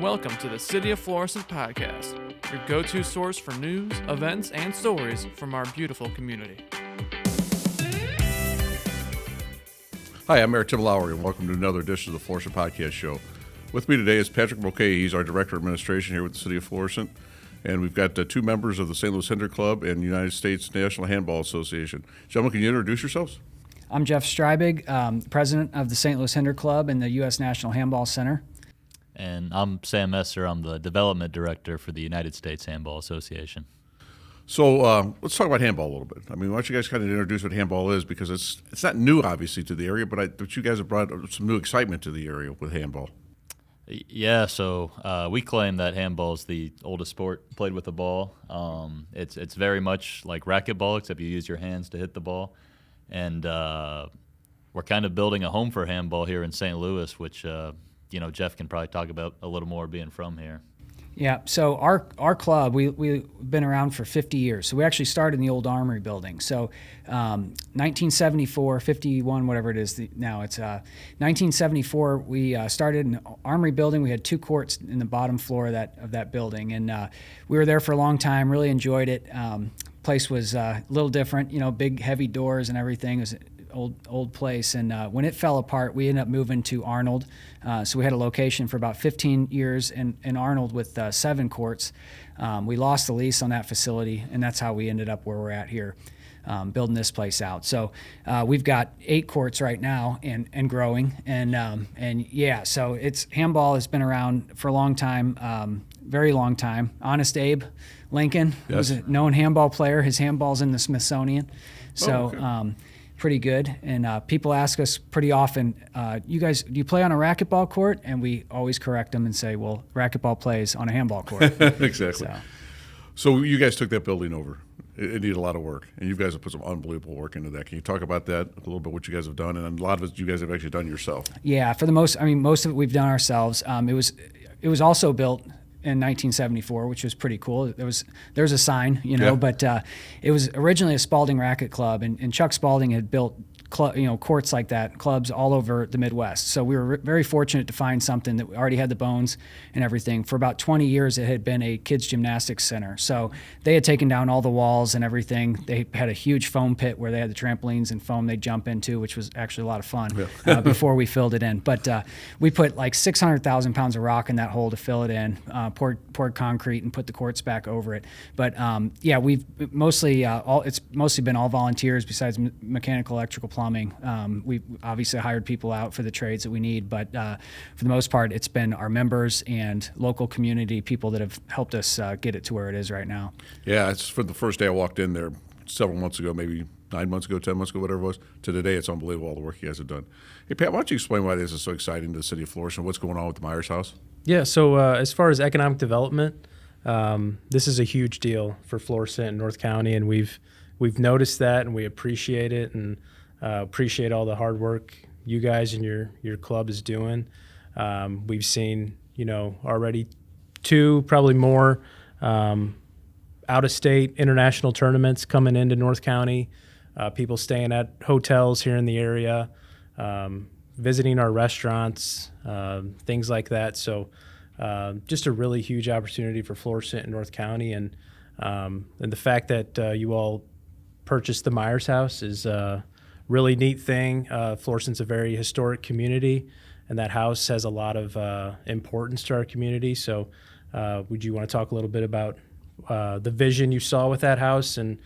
welcome to the City of Florissant Podcast, your go-to source for news, events, and stories from our beautiful community. Hi, I'm Mayor Tim Lowery, and welcome to another edition of the Florissant Podcast Show. With me today is Patrick Mulcahy. He's our Director of Administration here with the City of Florissant, and we've got two members of the St. Louis Handball Club and United States Handball Association. Gentlemen, can you introduce yourselves? I'm Jeff Streibig, President of the St. Louis Handball Club and the U.S. National Handball Center. And I'm Sam Messer. I'm the Development Director for the United States Handball Association. So let's talk about handball a little bit. I mean, why don't you guys kind of introduce what handball is, because it's not new, obviously, to the area, but you guys have brought some new excitement to the area with handball. Yeah, so we claim that handball is the oldest sport played with a ball. It's very much like racquetball, except you use your hands to hit the ball. And we're kind of building a home for handball here in St. Louis, which Jeff can probably talk about a little more being from here. Yeah, so our club, we've been around for 50 years. So we actually started in the old Armory building. So 1974, 51, whatever it is now, it's 1974, we started in the Armory building. We had two courts in the bottom floor of that building. And we were there for a long time, really enjoyed it. Place was a little different, big, heavy doors and everything. It was old place, and when it fell apart, we ended up moving to Arnold. So we had a location for about 15 years in Arnold with 7 courts. We lost the lease on that facility, and that's how we ended up where we're at here, building this place out. So we've got 8 courts right now and growing, and yeah, so handball has been around for a long time, very long time. Honest Abe Lincoln was a known handball player. His handball's in the Smithsonian. So. Okay. Pretty good, and people ask us pretty often, you guys, do you play on a racquetball court? And we always correct them and say, well, racquetball plays on a handball court. Exactly. So you guys took that building over. It needed a lot of work, and you guys have put some unbelievable work into that. Can you talk about that a little bit, what you guys have done? And a lot of it you guys have actually done yourself. Yeah, for the most of it we've done ourselves. It was also built in 1974, which was pretty cool. There's a sign, but it was originally a Spalding Racket Club, and Chuck Spalding had built courts like that, clubs all over the Midwest. So we were very fortunate to find something that already had the bones and everything. For about 20 years, it had been a kids' gymnastics center. So they had taken down all the walls and everything. They had a huge foam pit where they had the trampolines and foam they'd jump into, which was actually a lot of fun before we filled it in. But we put like 600,000 pounds of rock in that hole to fill it in, poured concrete and put the courts back over it. But we've mostly it's mostly been all volunteers besides mechanical, electrical, plumbing. We've obviously hired people out for the trades that we need, but for the most part, it's been our members and local community people that have helped us get it to where it is right now. Yeah, it's from the first day I walked in there several months ago, maybe 9 months ago, 10 months ago, whatever it was, to today. It's unbelievable all the work you guys have done. Hey, Pat, why don't you explain why this is so exciting to the city of Florissant? What's going on with the Myers House? Yeah, so as far as economic development, this is a huge deal for Florissant and North County, and we've noticed that, and we appreciate it, and appreciate all the hard work you guys and your club is doing. We've seen, already 2, probably more, out-of-state international tournaments coming into North County, people staying at hotels here in the area, visiting our restaurants, things like that. So just a really huge opportunity for Florissant and North County. And the fact that you all purchased the Myers House is really neat thing. Florissant's a very historic community, and that house has a lot of importance to our community. So would you want to talk a little bit about the vision you saw with that house and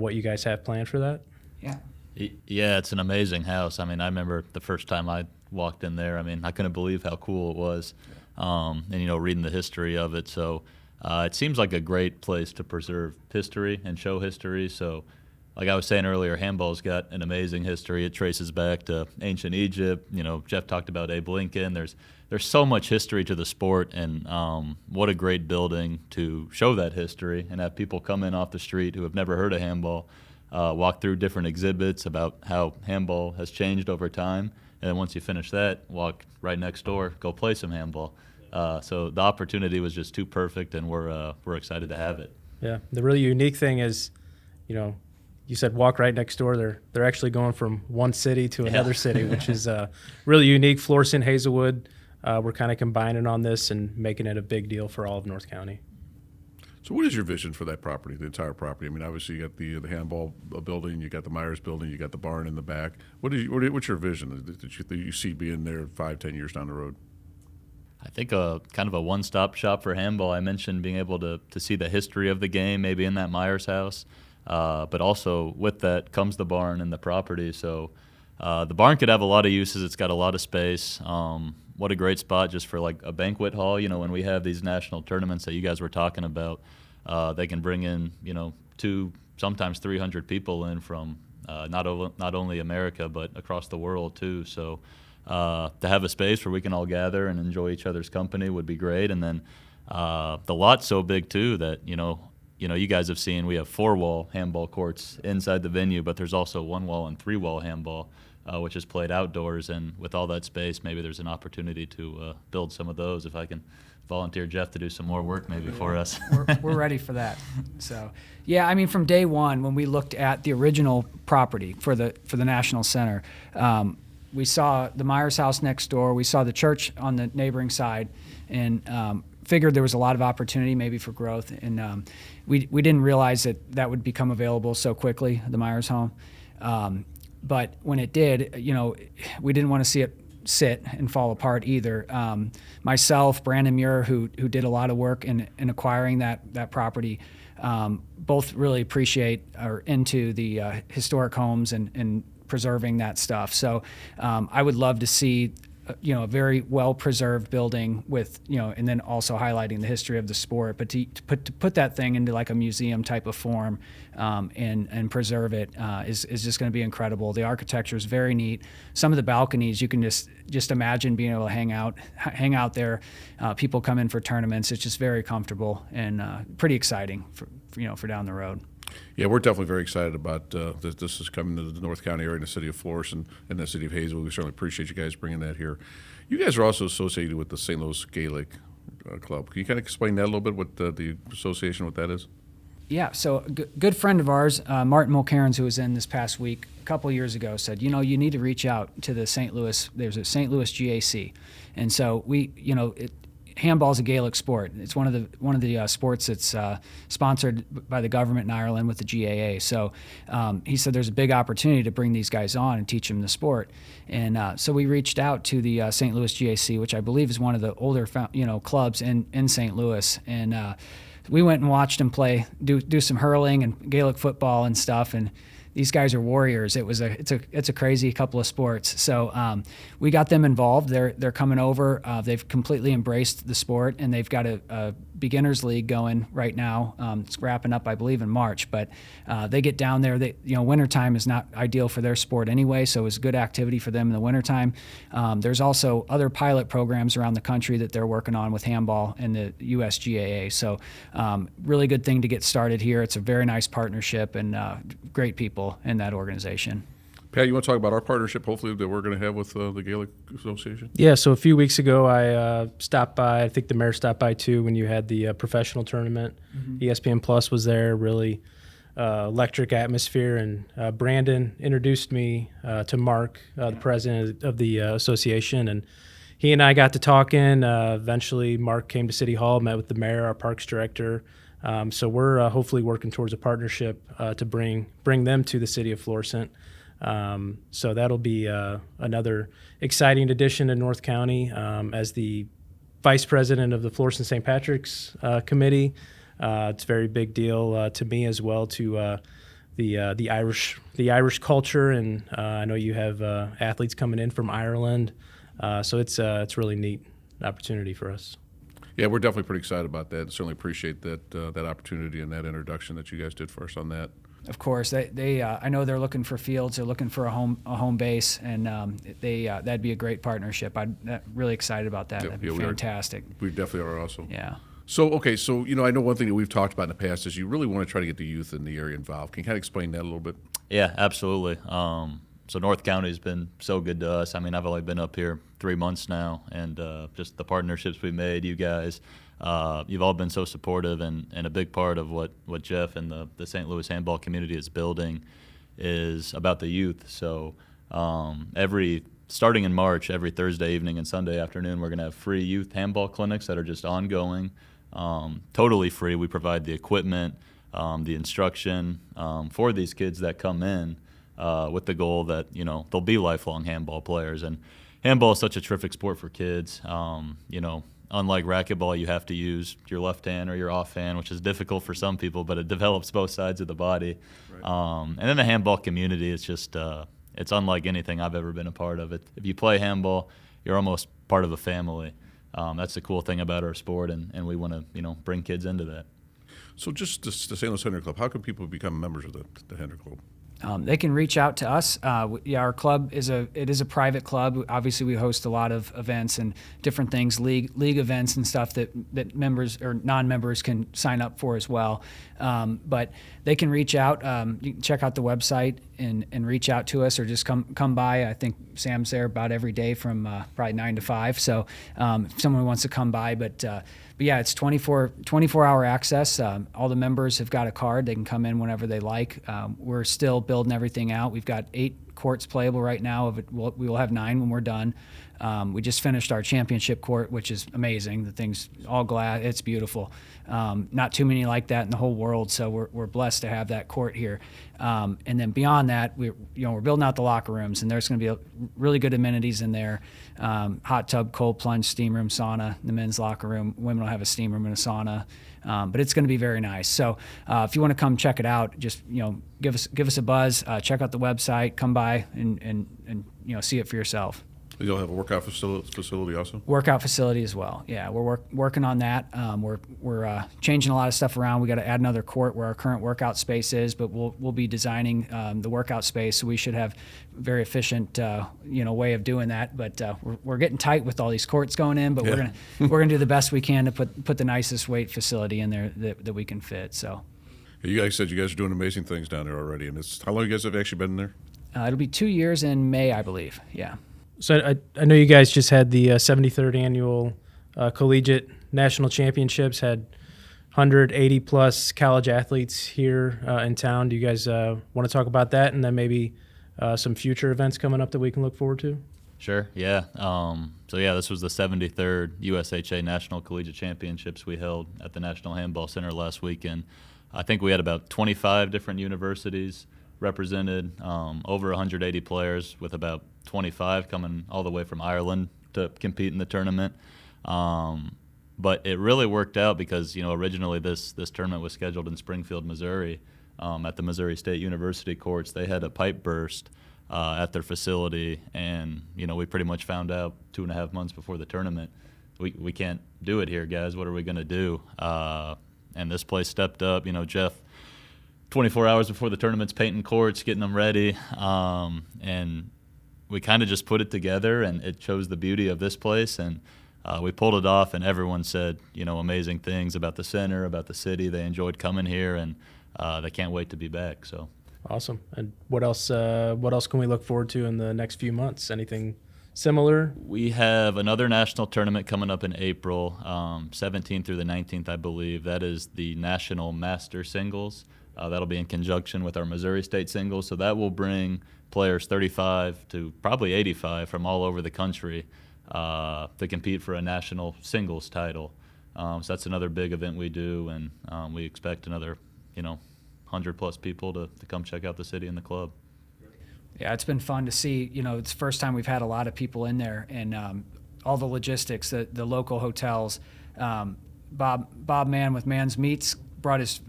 what you guys have planned for that? Yeah, it's an amazing house. I mean, I remember the first time I walked in there, I couldn't believe how cool it was, and reading the history of it. So it seems like a great place to preserve history and show history. So like I was saying earlier, handball's got an amazing history. It traces back to ancient Egypt. Jeff talked about Abe Lincoln. There's so much history to the sport, and what a great building to show that history and have people come in off the street who have never heard of handball, walk through different exhibits about how handball has changed over time, and then once you finish that, walk right next door, go play some handball. So the opportunity was just too perfect, and we're excited to have it. Yeah, the really unique thing is, you said walk right next door. They're actually going from one city to another city, which is really unique. Florissant, Hazelwood, we're kind of combining on this and making it a big deal for all of North County. So what is your vision for that property, the entire property? I mean, obviously you got the handball building, you got the Myers building, you got the barn in the back. What's your vision that you see being there 5-10 years down the road? I think kind of a one-stop shop for handball. I mentioned being able to see the history of the game, maybe in that Myers house, but also with that comes the barn and the property. So the barn could have a lot of uses. It's got a lot of space. What a great spot just for like a banquet hall. When we have these national tournaments that you guys were talking about, they can bring in 200, sometimes 300 people in from not only America but across the world too. So to have a space where we can all gather and enjoy each other's company would be great. And then the lot's so big too that you guys have seen we have 4-wall handball courts inside the venue, but there's also 1-wall and 3-wall handball, which is played outdoors. And with all that space, maybe there's an opportunity to build some of those. If I can volunteer Jeff to do some more work maybe for us. We're ready for that. So, yeah, I mean, from day one when we looked at the original property for the National Center, we saw the Myers house next door. We saw the church on the neighboring side, and figured there was a lot of opportunity maybe for growth. And we didn't realize that would become available so quickly, the Myers home. But when it did, we didn't want to see it sit and fall apart either. Myself, Brandon Muir, who did a lot of work in acquiring that property, both really appreciate or into the historic homes and preserving that stuff. So I would love to see a very well-preserved building with, and then also highlighting the history of the sport, but to put that thing into like a museum type of form and preserve it is just going to be incredible. The architecture is very neat. Some of the balconies, you can just imagine being able to hang out there. People come in for tournaments. It's just very comfortable and pretty exciting for down the road. Yeah, we're definitely very excited about this is coming to the North County area in the city of Florissant and the city of Hazel. We certainly appreciate you guys bringing that here. You guys are also associated with the St. Louis Gaelic Club. Can you kind of explain that a little bit, what the association, what that is? Yeah, so a good friend of ours, Martin Mulcahy, who was in this past week, a couple years ago, said, you need to reach out to the St. Louis, there's a St. Louis GAC. And so handball is a Gaelic sport. It's one of the sports that's sponsored by the government in Ireland with the GAA. So he said there's a big opportunity to bring these guys on and teach them the sport. And so we reached out to the St. Louis GAC, which I believe is one of the older clubs in St. Louis. And we went and watched them play, do some hurling and Gaelic football and stuff. And these guys are warriors. It's a crazy couple of sports. So we got them involved. They're coming over. They've completely embraced the sport, and they've got a beginners league going right now. It's wrapping up, I believe, in March. But they get down there. Wintertime is not ideal for their sport anyway, so it's a good activity for them in the wintertime. There's also other pilot programs around the country that they're working on with handball and the USGAA. So really good thing to get started here. It's a very nice partnership and great people in that organization. Pat, you want to talk about our partnership, hopefully, that we're going to have with the Gaelic Association? Yeah, so a few weeks ago I stopped by. I think the mayor stopped by too when you had the professional tournament. Mm-hmm. ESPN Plus was there, really electric atmosphere. And Brandon introduced me to Mark, the president of the association. And he and I got to talking. Eventually, Mark came to City Hall, met with the mayor, our parks director. So we're hopefully working towards a partnership to bring them to the city of Florissant. So that'll be another exciting addition to North County. As the vice president of the Florissant St. Patrick's Committee, it's a very big deal to me as well, to the Irish culture, and I know you have athletes coming in from Ireland, so it's really neat opportunity for us. Yeah, we're definitely pretty excited about that. Certainly appreciate that opportunity and that introduction that you guys did for us on that. Of course, they I know they're looking for fields. They're looking for a home base, and that'd be a great partnership. I'm really excited about that. That'd be fantastic. We definitely are also. Yeah. So I know one thing that we've talked about in the past is you really want to try to get the youth in the area involved. Can you kind of explain that a little bit? Yeah, absolutely. So North County has been so good to us. I mean, I've only been up here 3 months now, and just the partnerships we made, you guys, you've all been so supportive, and a big part of what Jeff and the St. Louis handball community is building is about the youth. So every starting in March, every Thursday evening and Sunday afternoon, we're going to have free youth handball clinics that are just ongoing, totally free. We provide the equipment, the instruction for these kids that come in with the goal that, they'll be lifelong handball players. And handball is such a terrific sport for kids. Unlike racquetball, you have to use your left hand or your off hand, which is difficult for some people, but it develops both sides of the body. Right. And then the handball community is just it's unlike anything I've ever been a part of. If you play handball, you're almost part of a family. That's the cool thing about our sport, and we want to bring kids into that. So just the St. Louis Handball Club, how can people become members of the Handball Club? They can reach out to us. Our club is a private club. Obviously, we host a lot of events and different things, league events and stuff that members or non-members can sign up for as well. But they can reach out. You can check out the website and reach out to us, or just come by. I think Sam's there about every day from probably 9 to 5. So if someone wants to come by, but yeah, it's 24-hour access. All the members have got a card. They can come in whenever they like. We're still building everything out. We've got 8 courts playable right now. We will have 9 when we're done. We just finished our championship court, which is amazing. The thing's all glass. It's beautiful. Not too many like that in the whole world, so we're blessed to have that court here. And then beyond that, we're building out the locker rooms, and there's going to be really good amenities in there. Hot tub, cold plunge, steam room, sauna in the men's locker room. Women will have a steam room and a sauna. But it's going to be very nice. So if you want to come check it out, just give us a buzz. Check out the website. Come by and see it for yourself. You'll have a workout facility also? Workout facility as well. Yeah, we're working on that. We're changing a lot of stuff around. We got to add another court where our current workout space is, but we'll be designing the workout space, so we should have a very efficient way of doing that. But we're getting tight with all these courts going in, but we're gonna do the best we can to put the nicest weight facility in there that we can fit. So. You guys said you guys are doing amazing things down there already, and how long you guys have actually been there? It'll be 2 years in May, I believe. Yeah. So I know you guys just had the 73rd annual collegiate national championships, had 180 plus college athletes here in town. Do you guys want to talk about that, and then maybe some future events coming up that we can look forward to? Sure, yeah. This was the 73rd USHA National Collegiate Championships we held at the National Handball Center last weekend. I think we had about 25 different universities represented, over 180 players, with about 25 coming all the way from Ireland to compete in the tournament. But it really worked out because originally this tournament was scheduled in Springfield, Missouri, at the Missouri State University courts. They had a pipe burst at their facility, and we pretty much found out 2.5 months before the tournament, we can't do it here, guys. What are we going to do? And this place stepped up. Jeff, 24 hours before the tournament's painting courts, getting them ready, and we kind of just put it together, and it shows the beauty of this place, and we pulled it off, and everyone said amazing things about the center, about the city. They enjoyed coming here, and they can't wait to be back. So awesome. And what else can we look forward to in the next few months? Anything similar? We have another national tournament coming up in April, 17th through the 19th, I believe. That is the National Master Singles. That'll be in conjunction with our Missouri State Singles. So that will bring players 35 to probably 85 from all over the country to compete for a national singles title. So that's another big event we do, and we expect another 100-plus people to come check out the city and the club. Yeah, it's been fun to see. It's the first time we've had a lot of people in there, and all the logistics, the local hotels. Bob Mann with Mann's Meats brought his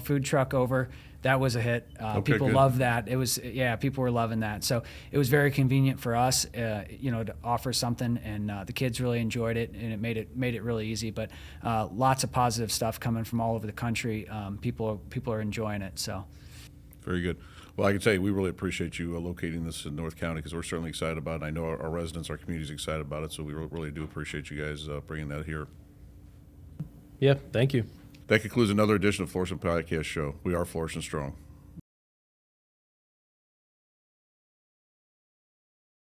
food truck over. That was a hit. People loved that. People were loving that. So it was very convenient for us, to offer something, and the kids really enjoyed it, and it made it really easy. But lots of positive stuff coming from all over the country. People are enjoying it. So very good. Well, I can tell you, we really appreciate you locating this in North County, because we're certainly excited about it. I know our residents, our community is excited about it, so we really do appreciate you guys bringing that here. Yeah, thank you. That concludes another edition of Florissant Podcast Show. We are Florissant Strong.